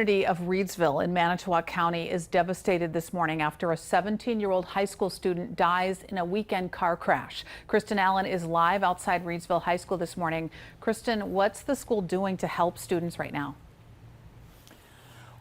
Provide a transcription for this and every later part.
The community of Reedsville in Manitowoc County is devastated this morning after a 17-year-old high school student dies in a weekend car crash. Kristen Allen is live outside Reedsville High School this morning. Kristen, what's the school doing to help students right now?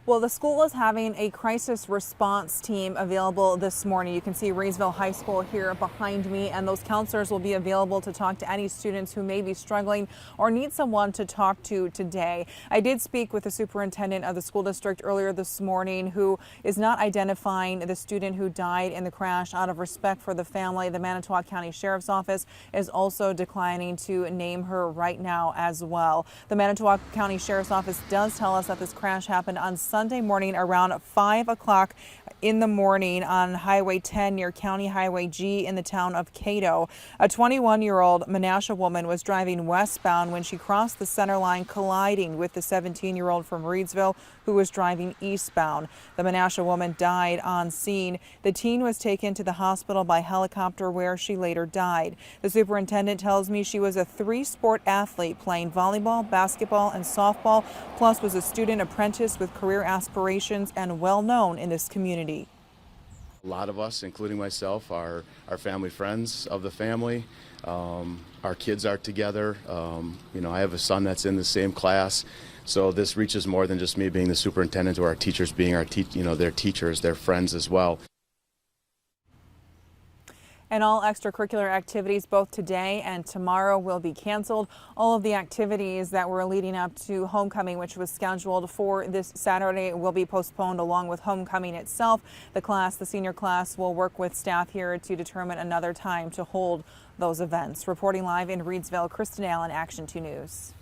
Well, the school is having a crisis response team available this morning. You can see Reedsville High School here behind me, and those counselors will be available to talk to any students who may be struggling or need someone to talk to today. I did speak with the superintendent of the school district earlier this morning, who is not identifying the student who died in the crash out of respect for the family. The Manitowoc County Sheriff's Office is also declining to name her right now as well. The Manitowoc County Sheriff's Office does tell us that this crash happened on Sunday morning around 5 o'clock in the morning on Highway 10 near County Highway G in the town of Cato. A 21-year-old Menasha woman was driving westbound when she crossed the center line, colliding with the 17-year-old from Reedsville who was driving eastbound. The Menasha woman died on scene. The teen was taken to the hospital by helicopter where she later died. The superintendent tells me she was a three-sport athlete playing volleyball, basketball, and softball, plus was a student apprentice with career aspirations and well known in this community. A lot of us, including myself, are family friends of the family. Our kids are together. I have a son that's in the same class, so this reaches more than just me being the superintendent or our teachers being their teachers, their friends as well. And all extracurricular activities both today and tomorrow will be canceled. All of the activities that were leading up to homecoming, which was scheduled for this Saturday, will be postponed along with homecoming itself. The senior class, will work with staff here to determine another time to hold those events. Reporting live in Reedsville, Kristen Allen, Action 2 News.